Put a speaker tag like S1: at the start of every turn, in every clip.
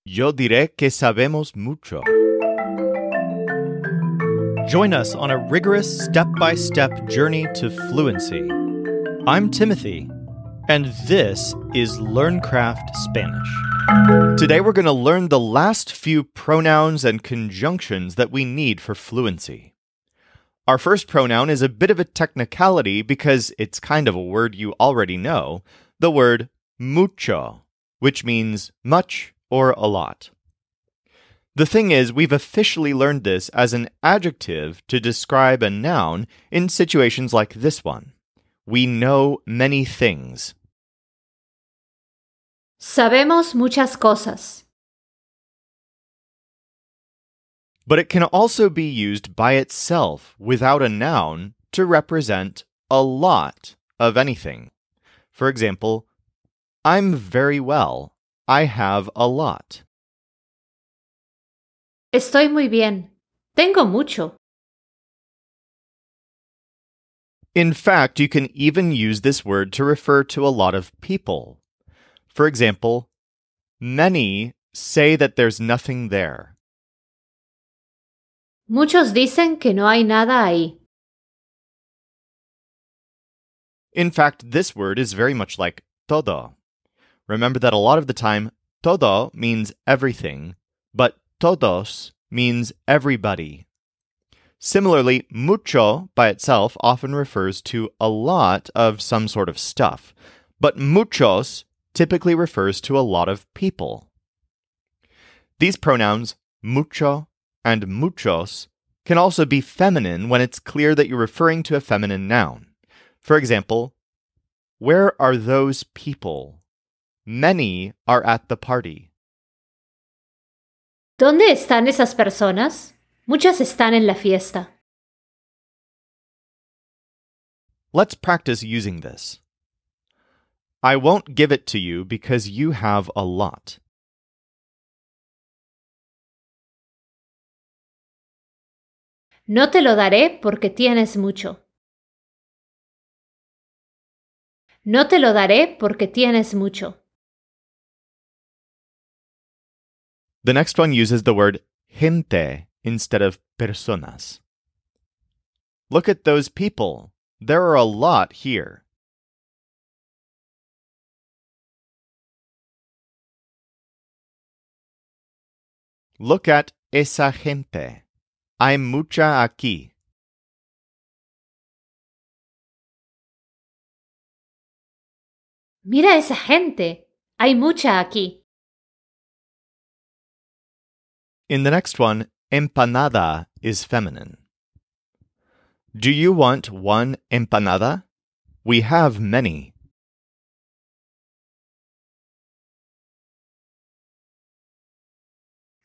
S1: Yo diré que sabemos mucho. Join us on a rigorous step-by-step journey to fluency. I'm Timothy, and this is LearnCraft Spanish. Today we're going to learn the last few pronouns and conjunctions that we need for fluency. Our first pronoun is a bit of a technicality because it's kind of a word you already know, the word mucho, which means much or a lot. The thing is, we've officially learned this as an adjective to describe a noun in situations like this one. We know many things.
S2: Sabemos muchas cosas.
S1: But it can also be used by itself without a noun to represent a lot of anything. For example, I'm very well. I have a lot.
S2: Estoy muy bien. Tengo mucho.
S1: In fact, you can even use this word to refer to a lot of people. For example, many say that there's nothing there.
S2: Muchos dicen que no hay nada ahí.
S1: In fact, this word is very much like todo. Remember that a lot of the time, todo means everything, but todos means everybody. Similarly, mucho by itself often refers to a lot of some sort of stuff, but muchos typically refers to a lot of people. These pronouns, mucho and muchos, can also be feminine when it's clear that you're referring to a feminine noun. For example, where are those people? Many are at the party.
S2: ¿Dónde están esas personas? Muchas están en la fiesta.
S1: Let's practice using this. I won't give it to you because you have a lot.
S2: No te lo daré porque tienes mucho. No te lo daré porque tienes mucho.
S1: The next one uses the word gente instead of personas. Look at those people. There are a lot here. Look at esa gente. Hay mucha aquí.
S2: Mira esa gente. Hay mucha aquí.
S1: In the next one, empanada is feminine. Do you want one empanada? We have many.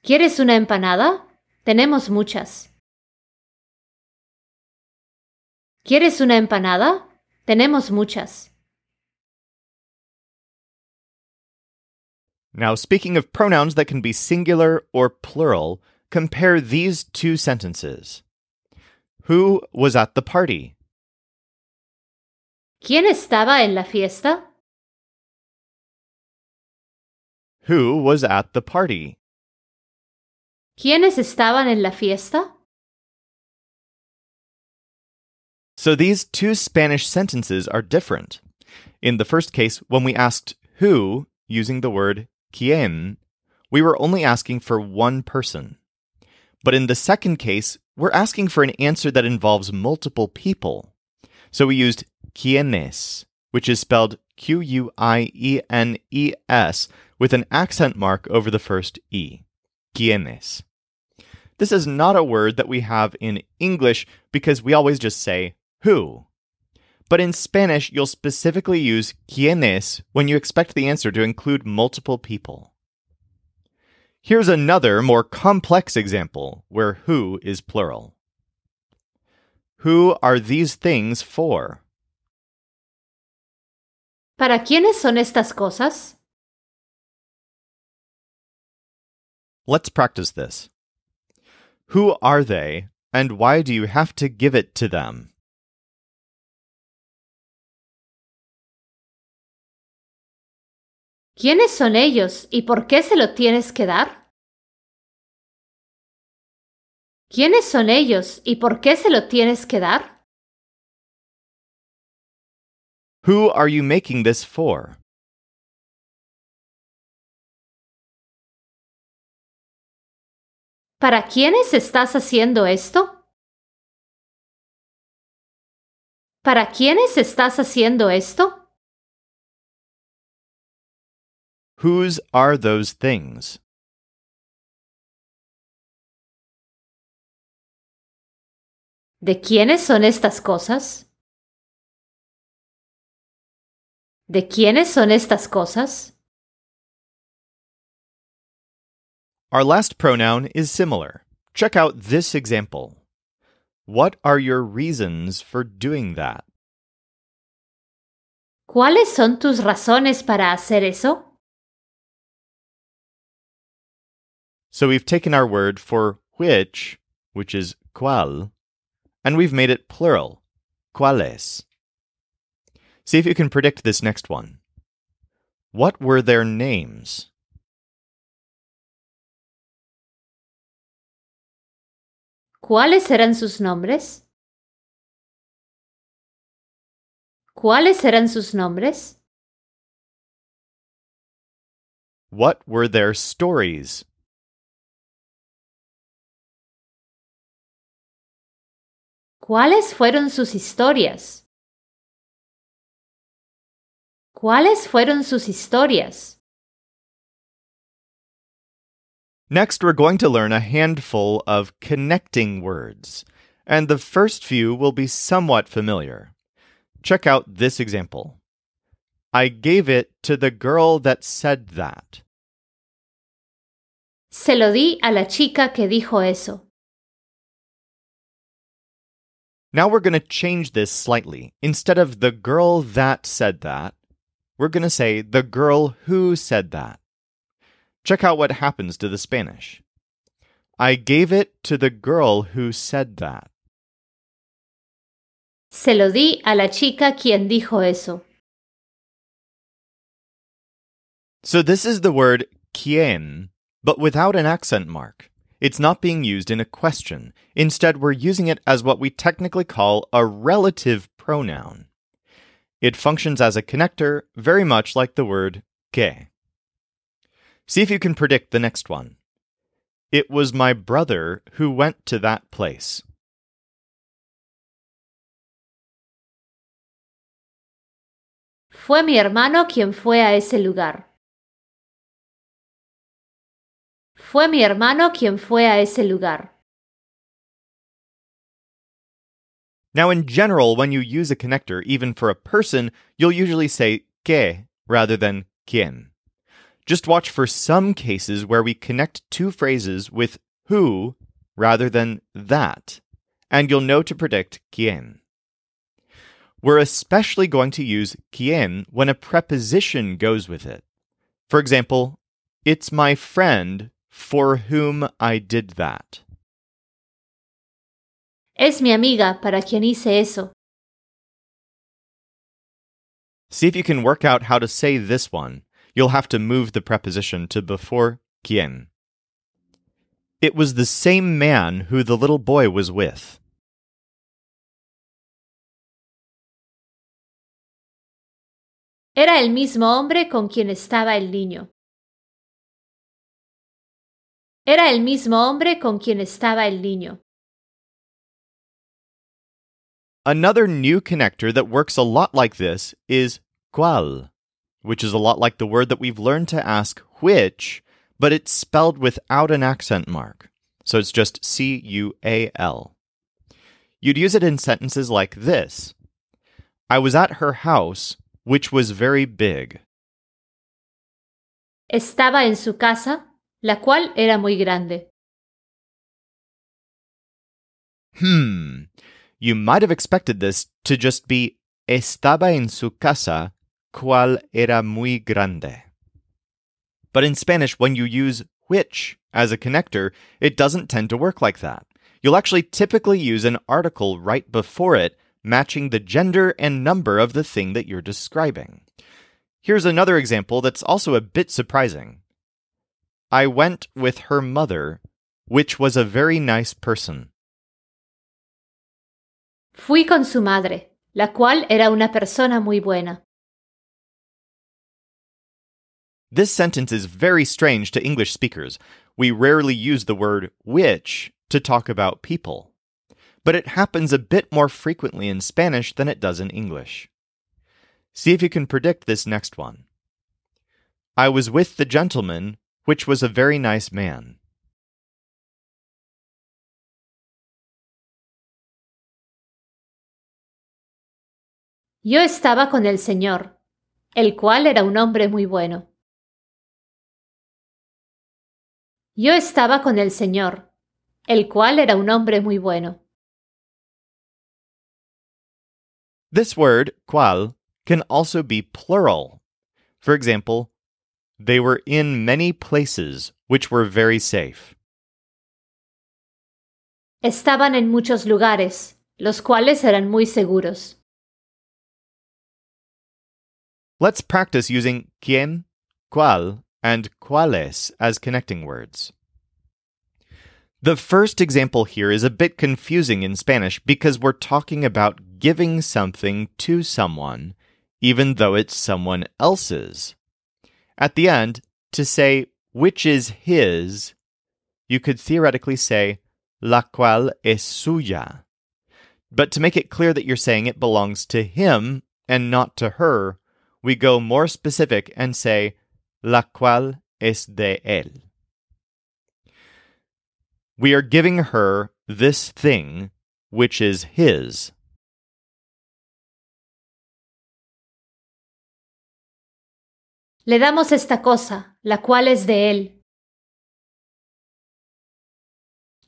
S2: ¿Quieres una empanada? Tenemos muchas. ¿Quieres una empanada? Tenemos muchas.
S1: Now, speaking of pronouns that can be singular or plural, compare these two sentences. Who was at the party?
S2: ¿Quién estaba en la fiesta?
S1: Who was at the party?
S2: ¿Quiénes estaban en la fiesta?
S1: So these two Spanish sentences are different. In the first case, when we asked who, using the word quién, we were only asking for one person. But in the second case, we're asking for an answer that involves multiple people. So we used quiénes, which is spelled Q-U-I-E-N-E-S with an accent mark over the first E. Quiénes. This is not a word that we have in English because we always just say who. But in Spanish, you'll specifically use quiénes when you expect the answer to include multiple people. Here's another, more complex example where who is plural. Who are these things for?
S2: ¿Para quiénes son estas cosas?
S1: Let's practice this. Who are they, and why do you have to give it to them?
S2: ¿Quiénes son ellos y por qué se lo tienes que dar? ¿Quiénes son ellos y por qué se lo tienes que dar?
S1: Who are you making this for?
S2: ¿Para quiénes estás haciendo esto? ¿Para quiénes estás haciendo esto?
S1: Whose are those things?
S2: ¿De quiénes son estas cosas? ¿De quiénes son estas cosas?
S1: Our last pronoun is similar. Check out this example. What are your reasons for doing that?
S2: ¿Cuáles son tus razones para hacer eso?
S1: So we've taken our word for which is cual, and we've made it plural, cuales. See if you can predict this next one. What were their names?
S2: ¿Cuáles eran sus nombres? ¿Cuáles eran sus nombres?
S1: What were their stories?
S2: ¿Cuáles fueron sus historias? ¿Cuáles fueron sus historias?
S1: Next, we're going to learn a handful of connecting words, and the first few will be somewhat familiar. Check out this example. I gave it to the girl that said that.
S2: Se lo di a la chica que dijo eso.
S1: Now we're going to change this slightly. Instead of the girl that said that, we're going to say the girl who said that. Check out what happens to the Spanish. I gave it to the girl who said that.
S2: Se lo di a la chica quien dijo eso.
S1: So this is the word quien, but without an accent mark. It's not being used in a question. Instead, we're using it as what we technically call a relative pronoun. It functions as a connector, very much like the word que. See if you can predict the next one. It was my brother who went to that place.
S2: Fue mi hermano quien fue a ese lugar. Fue mi hermano quien fue a ese lugar.
S1: Now, in general, when you use a connector, even for a person, you'll usually say que rather than quien. Just watch for some cases where we connect two phrases with who rather than that, and you'll know to predict quien. We're especially going to use quien when a preposition goes with it. For example, it's my friend for whom I did that.
S2: Es mi amiga para quien hice eso.
S1: See if you can work out how to say this one. You'll have to move the preposition to before quien. It was the same man who the little boy was with.
S2: Era el mismo hombre con quien estaba el niño. Era el mismo hombre con quien estaba el niño.
S1: Another new connector that works a lot like this is cual, which is a lot like the word that we've learned to ask which, but it's spelled without an accent mark. So it's just C-U-A-L. You'd use it in sentences like this. I was at her house, which was very big.
S2: Estaba en su casa, la cual era muy grande.
S1: You might have expected this to just be estaba en su casa, cual era muy grande. But in Spanish, when you use which as a connector, it doesn't tend to work like that. You'll actually typically use an article right before it, matching the gender and number of the thing that you're describing. Here's another example that's also a bit surprising. I went with her mother, which was a very nice person.
S2: Fui con su madre, la cual era una persona muy buena.
S1: This sentence is very strange to English speakers. We rarely use the word which to talk about people. But it happens a bit more frequently in Spanish than it does in English. See if you can predict this next one. I was with the gentleman, which was a very nice man.
S2: Yo estaba con el señor, el cual era un hombre muy bueno. Yo estaba con el señor, el cual era un hombre muy bueno.
S1: This word, cual, can also be plural. For example, they were in many places which were very safe.
S2: Estaban en muchos lugares, los cuales eran muy seguros.
S1: Let's practice using quién, cuál, and cuáles as connecting words. The first example here is a bit confusing in Spanish because we're talking about giving something to someone, even though it's someone else's. At the end, to say which is his, you could theoretically say la cual es suya. But to make it clear that you're saying it belongs to him and not to her, we go more specific and say la cual es de él. We are giving her this thing, which is his.
S2: Le damos esta cosa, la cual es de él.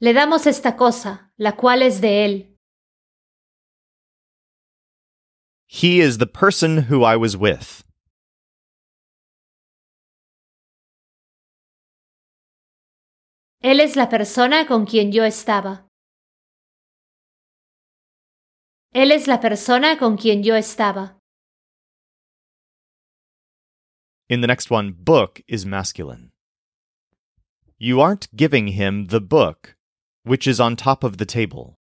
S2: Le damos esta cosa, la cual es de él.
S1: He is the person who I was with.
S2: Él es la persona con quien yo estaba. Él es la persona con quien yo estaba.
S1: In the next one, book is masculine. You aren't giving him the book, which is on top of the table.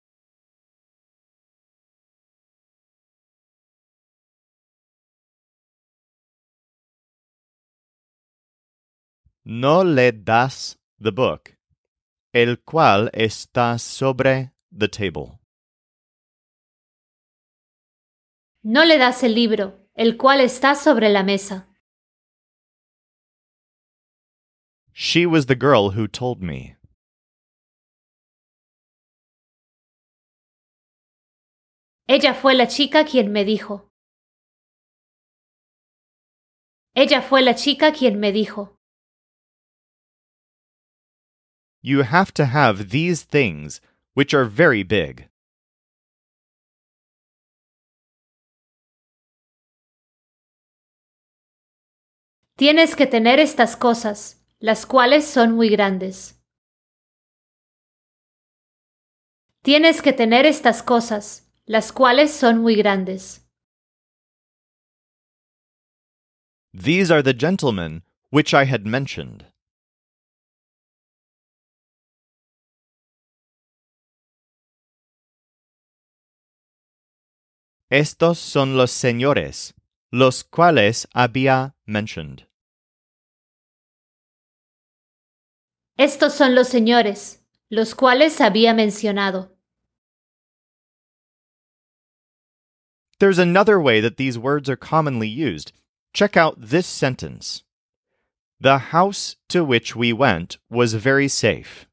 S1: No le das the book, el cual está sobre the table.
S2: No le das el libro, el cual está sobre la mesa.
S1: She was the girl who told me.
S2: Ella fue la chica quien me dijo. Ella fue la chica quien me dijo.
S1: You have to have these things, which are very big.
S2: Tienes que tener estas cosas, las cuales son muy grandes. Tienes que tener estas cosas, las cuales son muy grandes.
S1: These are the gentlemen which I had mentioned. Estos son los señores, los cuales había mentioned.
S2: Estos son los señores, los cuales había mencionado.
S1: There's another way that these words are commonly used. Check out this sentence. The house to which we went was very safe.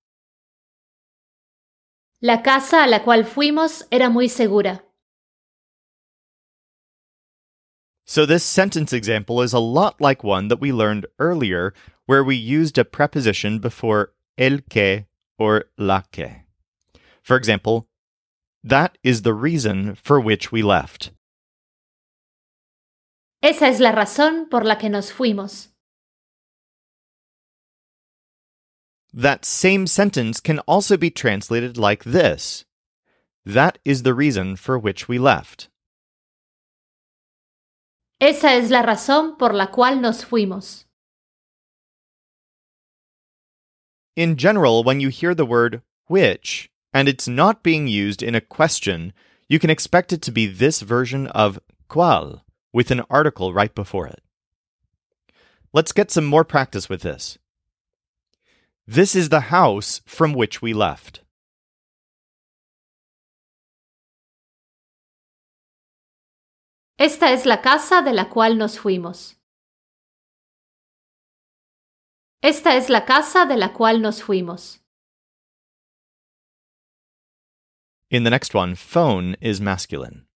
S2: La casa a la cual fuimos era muy segura.
S1: So this sentence example is a lot like one that we learned earlier, where we used a preposition before el que or la que. For example, that is the reason for which we left.
S2: Esa es la razón por la que nos fuimos.
S1: That same sentence can also be translated like this. That is the reason for which we left.
S2: Esa es la razón por la cual nos fuimos.
S1: In general, when you hear the word which, and it's not being used in a question, you can expect it to be this version of cual, with an article right before it. Let's get some more practice with this. This is the house from which we left.
S2: Esta es la casa de la cual nos fuimos. Esta es la casa de la cual nos fuimos.
S1: In the next one, phone is masculine.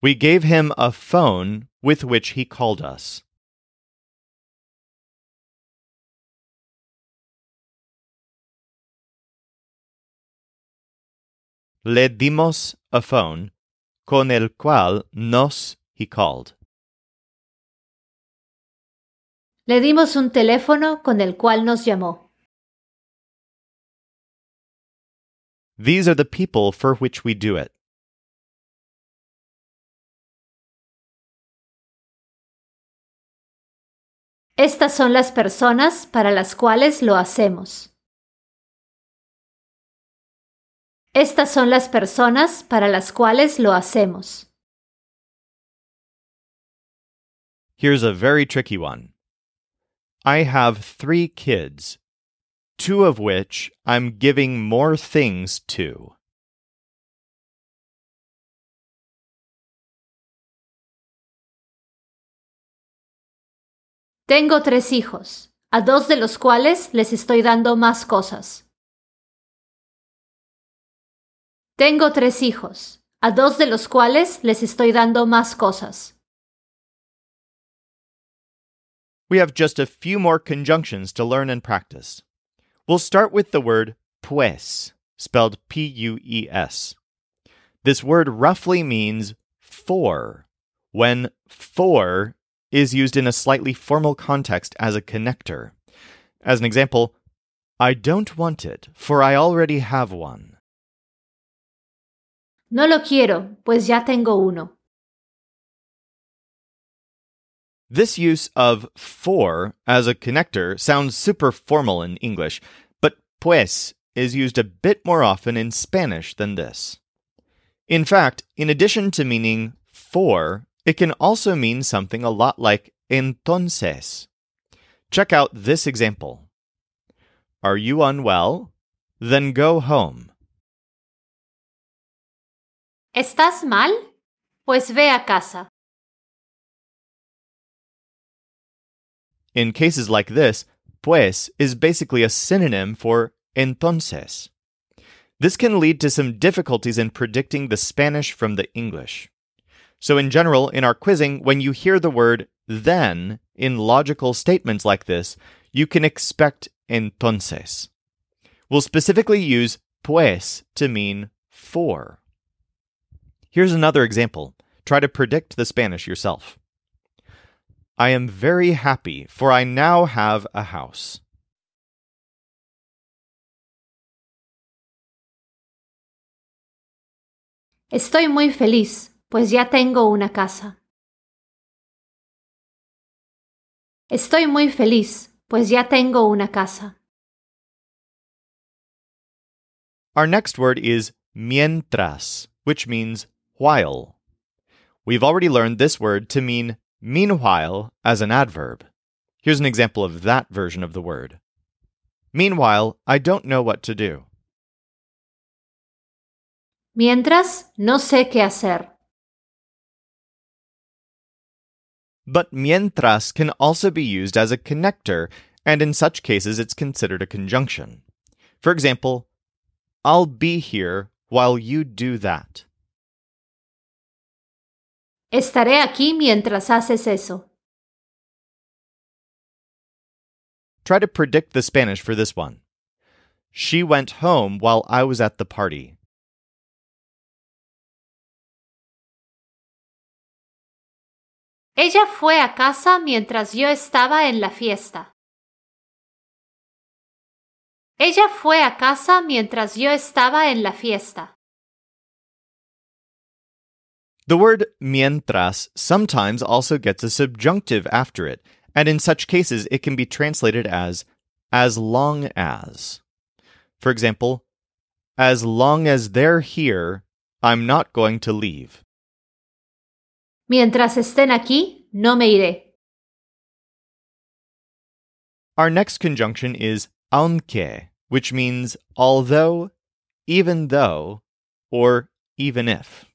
S1: We gave him a phone with which he called us. Le dimos a phone con el cual he called.
S2: Le dimos un teléfono con el cual nos llamó.
S1: These are the people for which we do it.
S2: Estas son las personas para las cuales lo hacemos. Estas son las personas para las cuales lo hacemos.
S1: Here's a very tricky one. I have 3 kids, 2 of which I'm giving more things to.
S2: Tengo 3 hijos, a 2 de los cuales les estoy dando más cosas. Tengo 3 hijos, a 2 de los cuales les estoy dando más cosas.
S1: We have just a few more conjunctions to learn and practice. We'll start with the word pues, spelled P-U-E-S. This word roughly means for, when for is used in a slightly formal context as a connector. As an example, I don't want it, for I already have one.
S2: No lo quiero, pues ya tengo uno.
S1: This use of for as a connector sounds super formal in English, but pues is used a bit more often in Spanish than this. In fact, in addition to meaning for, it can also mean something a lot like entonces. Check out this example. Are you unwell? Then go home.
S2: ¿Estás mal? Pues ve a casa.
S1: In cases like this, pues is basically a synonym for entonces. This can lead to some difficulties in predicting the Spanish from the English. So in general, in our quizzing, when you hear the word then in logical statements like this, you can expect entonces. We'll specifically use pues to mean for. Here's another example. Try to predict the Spanish yourself. I am very happy, for I now have a house.
S2: Estoy muy feliz, pues ya tengo una casa. Estoy muy feliz, pues ya tengo una casa.
S1: Our next word is mientras, which means while. We've already learned this word to mean meanwhile as an adverb. Here's an example of that version of the word. Meanwhile, I don't know what to do.
S2: Mientras, no sé qué hacer.
S1: But mientras can also be used as a connector, and in such cases it's considered a conjunction. For example, I'll be here while you do that.
S2: Estaré aquí mientras haces eso.
S1: Try to predict the Spanish for this one. She went home while I was at the party.
S2: Ella fue a casa mientras yo estaba en la fiesta. Ella fue a casa mientras yo estaba en la fiesta.
S1: The word mientras sometimes also gets a subjunctive after it, and in such cases it can be translated as long as. For example, as long as they're here, I'm not going to leave.
S2: Mientras estén aquí, no me iré.
S1: Our next conjunction is aunque, which means although, even though, or even if.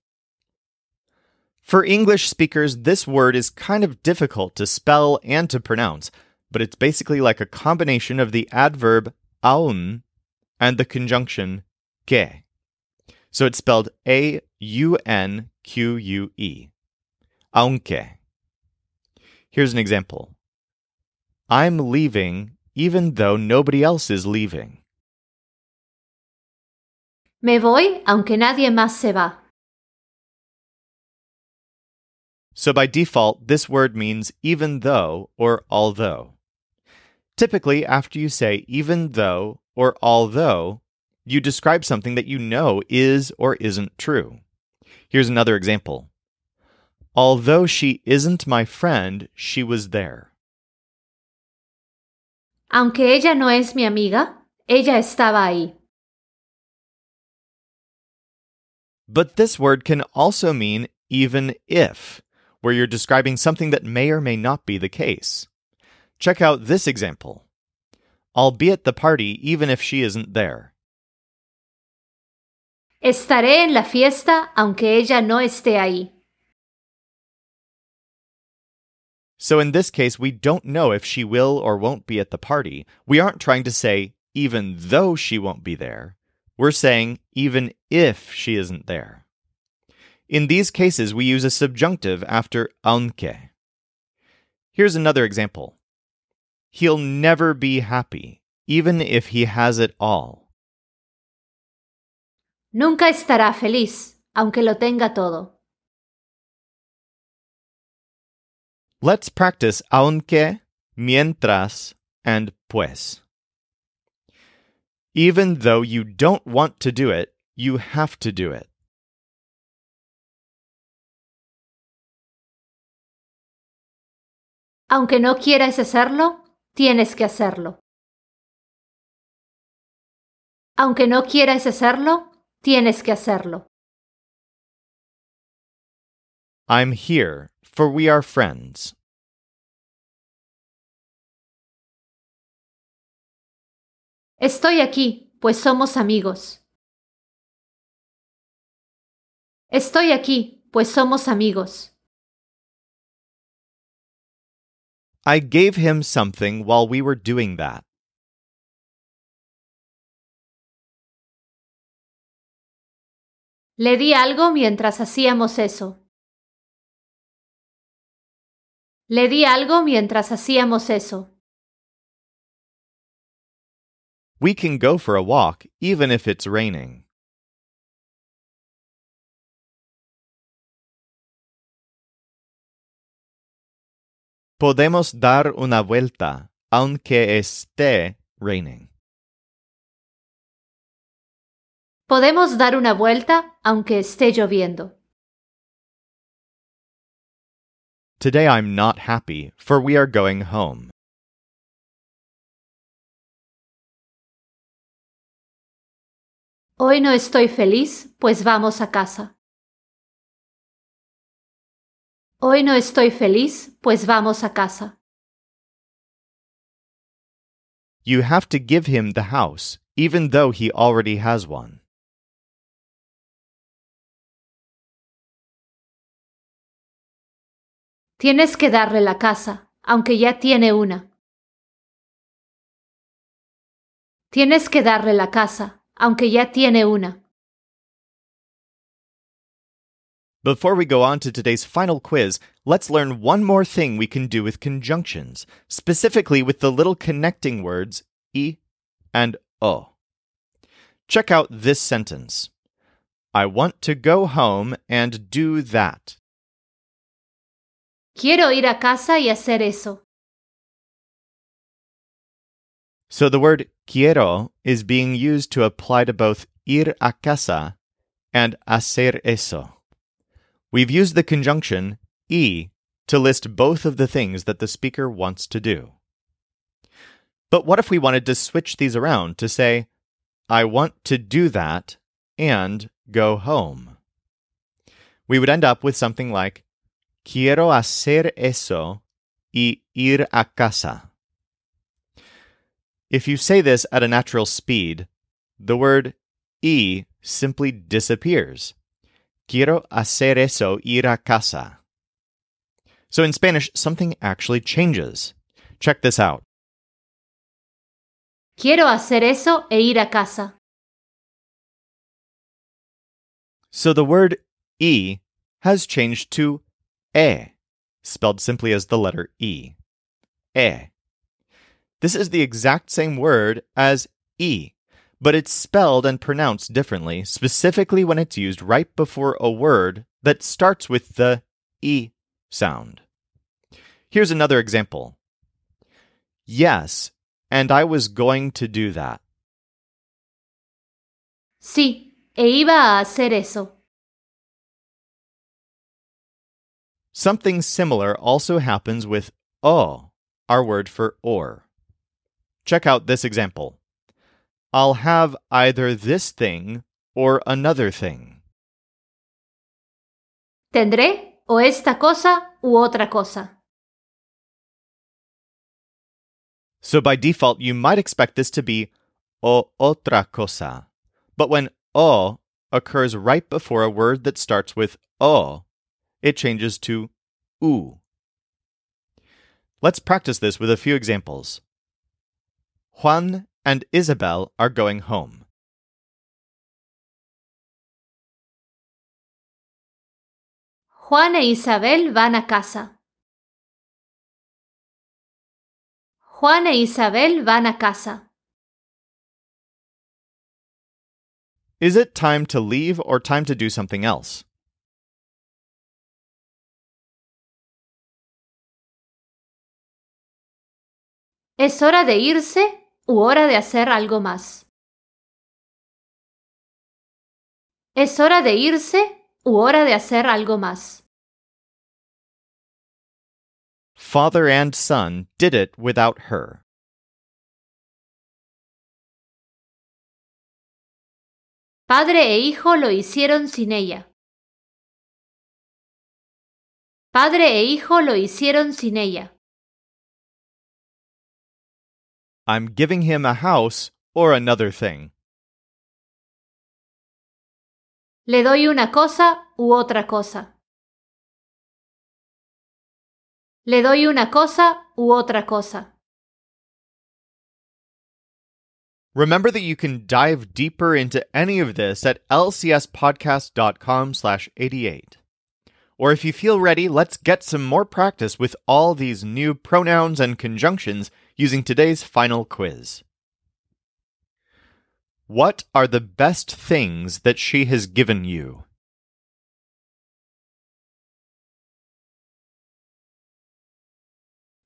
S1: For English speakers, this word is kind of difficult to spell and to pronounce, but it's basically like a combination of the adverb aun and the conjunction que. So it's spelled A-U-N-Q-U-E. Aunque. Here's an example. I'm leaving even though nobody else is leaving.
S2: Me voy aunque nadie más se va.
S1: So by default, this word means even though or although. Typically, after you say even though or although, you describe something that you know is or isn't true. Here's another example. Although she isn't my friend, she was there.
S2: Aunque ella no es mi amiga, ella estaba ahí.
S1: But this word can also mean even if, where you're describing something that may or may not be the case. Check out this example. I'll be at the party even if she isn't there.
S2: Estaré en la fiesta aunque ella no esté ahí.
S1: So in this case, we don't know if she will or won't be at the party. We aren't trying to say even though she won't be there. We're saying even if she isn't there. In these cases, we use a subjunctive after aunque. Here's another example. He'll never be happy, even if he has it all.
S2: Nunca estará feliz, aunque lo tenga todo.
S1: Let's practice aunque, mientras, and pues. Even though you don't want to do it, you have to do it.
S2: Aunque no quieras hacerlo, tienes que hacerlo. Aunque no quieras hacerlo, tienes que hacerlo.
S1: I'm here, for we are friends.
S2: Estoy aquí, pues somos amigos. Estoy aquí, pues somos amigos.
S1: I gave him something while we were doing that.
S2: Le di algo mientras hacíamos eso. Le di algo mientras hacíamos eso.
S1: We can go for a walk, even if it's raining. Podemos dar una vuelta, aunque esté raining.
S2: Podemos dar una vuelta aunque esté lloviendo.
S1: Today I'm not happy, for we are going home.
S2: Hoy no estoy feliz, pues vamos a casa. Hoy no estoy feliz, pues vamos a casa.
S1: You have to give him the house, even though he already has one.
S2: Tienes que darle la casa, aunque ya tiene una. Tienes que darle la casa, aunque ya tiene una.
S1: Before we go on to today's final quiz, let's learn one more thing we can do with conjunctions, specifically with the little connecting words y and o. Check out this sentence. I want to go home and do that.
S2: Quiero ir a casa y hacer eso.
S1: So the word quiero is being used to apply to both ir a casa and hacer eso. We've used the conjunction y to list both of the things that the speaker wants to do. But what if we wanted to switch these around to say, I want to do that and go home? We would end up with something like, Quiero hacer eso y ir a casa. If you say this at a natural speed, the word y simply disappears. Quiero hacer eso, ir a casa. So in Spanish, something actually changes. Check this out.
S2: Quiero hacer eso e ir a casa.
S1: So the word y has changed to e, spelled simply as the letter e. E. This is the exact same word as e, but it's spelled and pronounced differently, specifically when it's used right before a word that starts with the e sound. Here's another example. Yes, and I was going to do that.
S2: Sí, e iba a hacer eso.
S1: Something similar also happens with o, our word for or. Check out this example. I'll have either this thing or another thing.
S2: Tendré o esta cosa u otra cosa.
S1: So by default, you might expect this to be o otra cosa. But when o occurs right before a word that starts with o, it changes to u. Let's practice this with a few examples. Juan and Isabel are going home.
S2: Juan e Isabel van a casa. Juan e Isabel van a casa.
S1: Is it time to leave or time to do something else?
S2: ¿Es hora de irse u hora de hacer algo más? ¿Es hora de irse u hora de hacer algo más?
S1: Father and son did it without her.
S2: Padre e hijo lo hicieron sin ella. Padre e hijo lo hicieron sin ella.
S1: I'm giving him a house or another thing.
S2: Le doy una cosa u otra cosa. Le doy una cosa u otra cosa.
S1: Remember that you can dive deeper into any of this at lcspodcast.com/88. Or if you feel ready, let's get some more practice with all these new pronouns and conjunctions using today's final quiz. What are the best things that she has given you?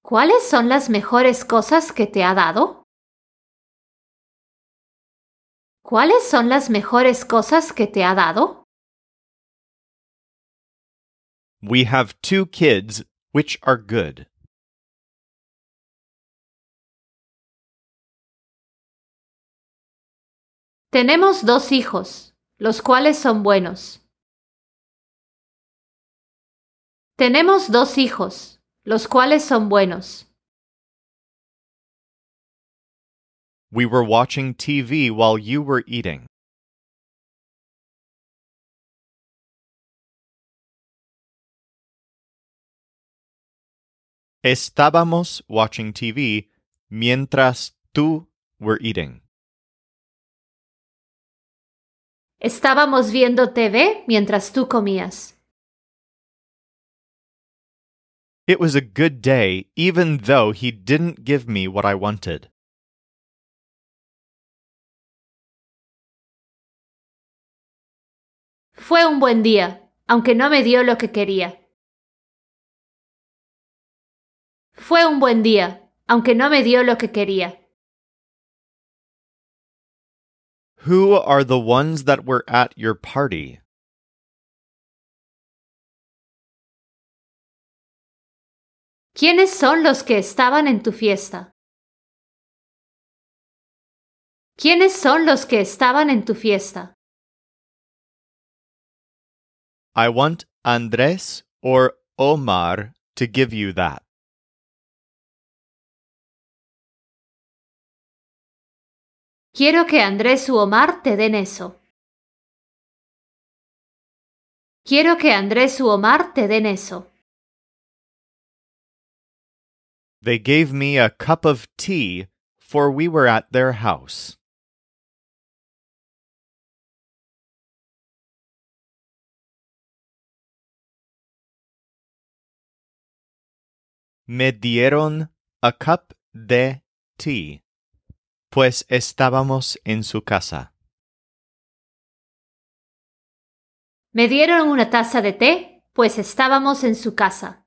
S2: ¿Cuáles son las mejores cosas que te ha dado? ¿Cuáles son las mejores cosas que te ha dado?
S1: We have 2 kids, which are good.
S2: Tenemos 2 hijos, los cuales son buenos. Tenemos 2 hijos, los cuales son buenos.
S1: We were watching TV while you were eating. Estábamos watching TV mientras tú were eating.
S2: Estábamos viendo TV mientras tú comías.
S1: It was a good day, even though he didn't give me what I wanted.
S2: Fue un buen día, aunque no me dio lo que quería. Fue un buen día, aunque no me dio lo que quería.
S1: Who are the ones that were at your party?
S2: ¿Quiénes son los que estaban en tu fiesta? ¿Quiénes son los que estaban en tu fiesta?
S1: I want Andrés or Omar to give you that.
S2: Quiero que Andrés u Omar te den eso. Quiero que Andrés u Omar te den eso.
S1: They gave me a cup of tea, for we were at their house. Me dieron a cup de tea, pues estábamos en su casa.
S2: Me dieron una taza de té, pues estábamos en su casa.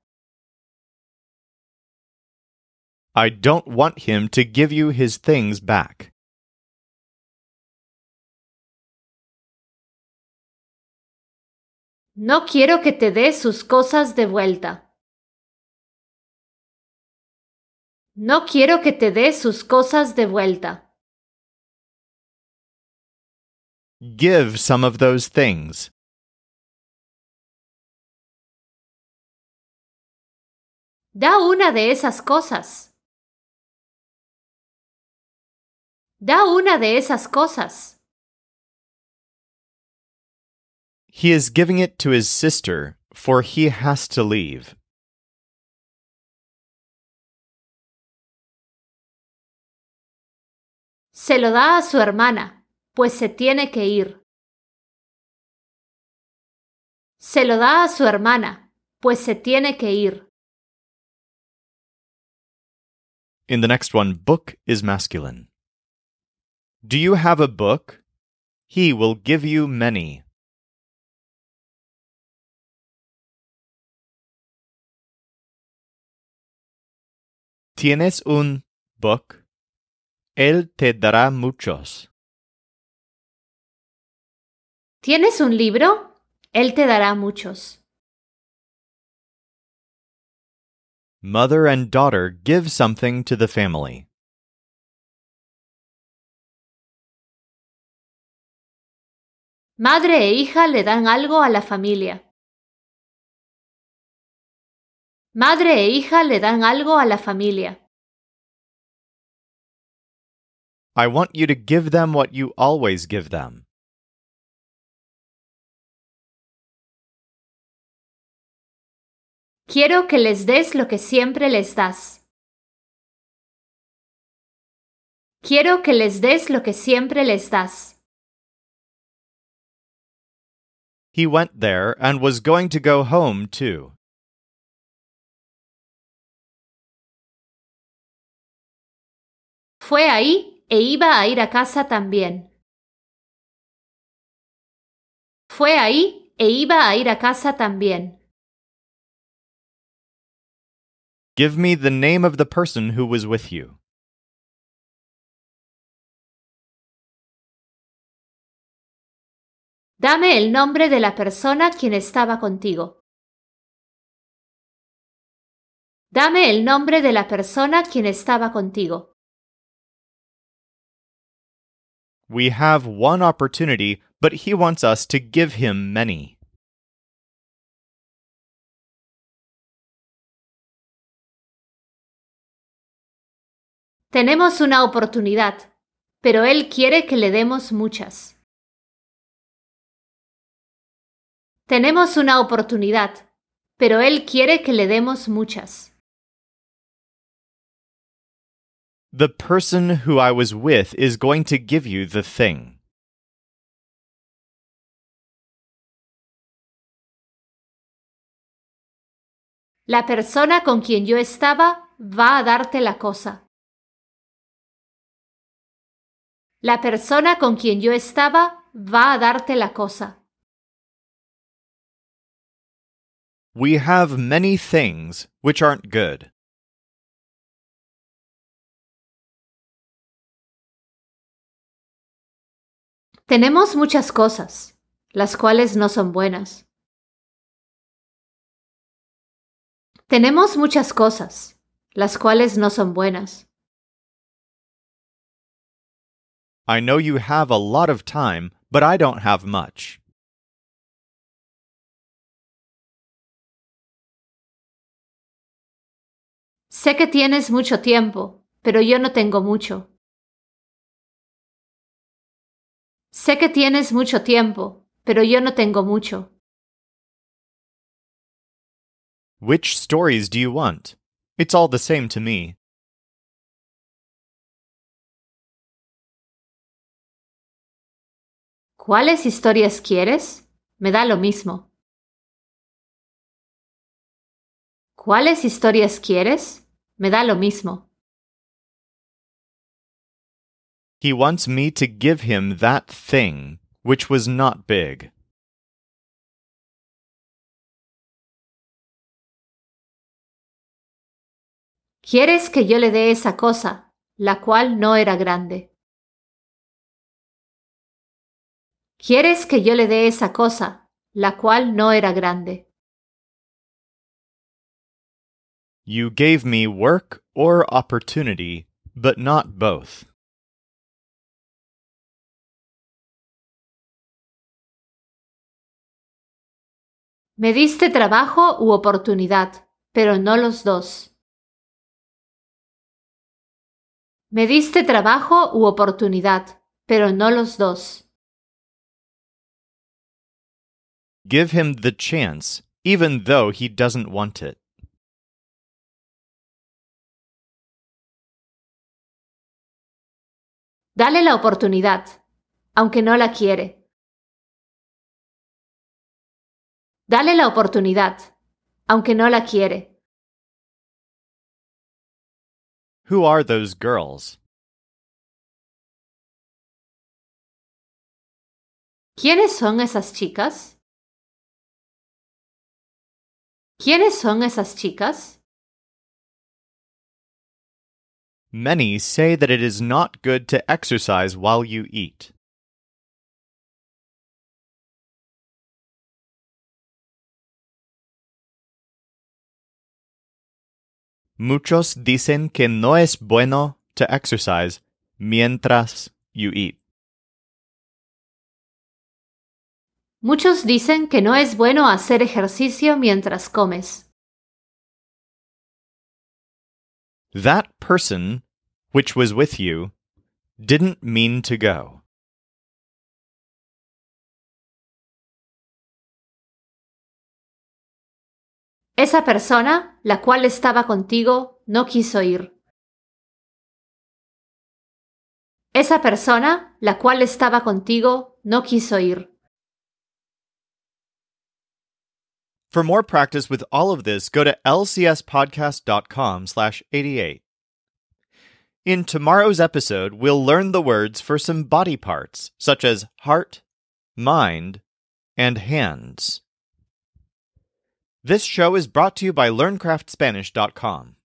S1: I don't want him to give you his things back.
S2: No quiero que te dé sus cosas de vuelta. No quiero que te dé sus cosas de vuelta.
S1: Give some of those things.
S2: Da una de esas cosas. Da una de esas cosas.
S1: He is giving it to his sister, for he has to leave.
S2: Se lo da a su hermana, pues se tiene que ir. Se lo da a su hermana, pues se tiene que ir.
S1: In the next one, book is masculine. Do you have a book? He will give you many. ¿Tienes un book? Él te dará muchos.
S2: ¿Tienes un libro? Él te dará muchos.
S1: Mother and daughter give something to the family.
S2: Madre e hija le dan algo a la familia. Madre e hija le dan algo a la familia.
S1: I want you to give them what you always give them.
S2: Quiero que les des lo que siempre les das. Quiero que les des lo que siempre les das.
S1: He went there and was going to go home too.
S2: Fue ahí e iba a ir a casa también. Fue ahí e iba a ir a casa también.
S1: Give me the name of the person who was with you.
S2: Dame el nombre de la persona quien estaba contigo. Dame el nombre de la persona quien estaba contigo.
S1: We have one opportunity, but he wants us to give him many.
S2: Tenemos una oportunidad, pero él quiere que le demos muchas. Tenemos una oportunidad, pero él quiere que le demos muchas.
S1: The person who I was with is going to give you the thing.
S2: La persona con quien yo estaba va a darte la cosa. La persona con quien yo estaba va a darte la cosa.
S1: We have many things which aren't good.
S2: Tenemos muchas cosas, las cuales no son buenas. Tenemos muchas cosas, las cuales no son buenas.
S1: I know you have a lot of time, but I don't have much.
S2: Sé que tienes mucho tiempo, pero yo no tengo mucho. Sé que tienes mucho tiempo, pero yo no tengo mucho.
S1: Which stories do you want? It's all the same to me.
S2: ¿Cuáles historias quieres? Me da lo mismo. ¿Cuáles historias quieres? Me da lo mismo.
S1: He wants me to give him that thing, which was not big.
S2: ¿Quieres que yo le dé esa cosa, la cual no era grande? ¿Quieres que yo le dé esa cosa, la cual no era grande?
S1: You gave me work or opportunity, but not both.
S2: Me diste trabajo u oportunidad, pero no los dos. Me diste trabajo u oportunidad, pero no los dos.
S1: Give him the chance, even though he doesn't want it.
S2: Dale la oportunidad, aunque no la quiere. Dale la oportunidad, aunque no la quiere.
S1: Who are those girls?
S2: ¿Quiénes son esas chicas? ¿Quiénes son esas chicas?
S1: Many say that it is not good to exercise while you eat. Muchos dicen que no es bueno to exercise mientras you eat.
S2: Muchos dicen que no es bueno hacer ejercicio mientras comes.
S1: That person, which was with you, didn't mean to go.
S2: Esa persona, la cual estaba contigo, no quiso ir. Esa persona, la cual estaba contigo, no quiso ir.
S1: For more practice with all of this, go to lcspodcast.com/88. In tomorrow's episode, we'll learn the words for some body parts, such as heart, mind, and hands. This show is brought to you by LearnCraftSpanish.com.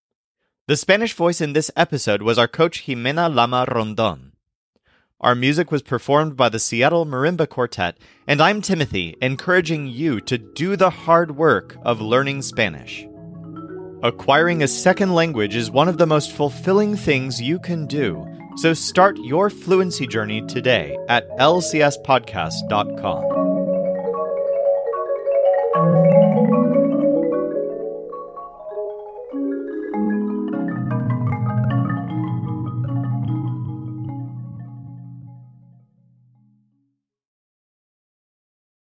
S1: The Spanish voice in this episode was our coach Jimena Lama Rondon. Our music was performed by the Seattle Marimba Quartet, and I'm Timothy, encouraging you to do the hard work of learning Spanish. Acquiring a second language is one of the most fulfilling things you can do, so start your fluency journey today at lcspodcast.com.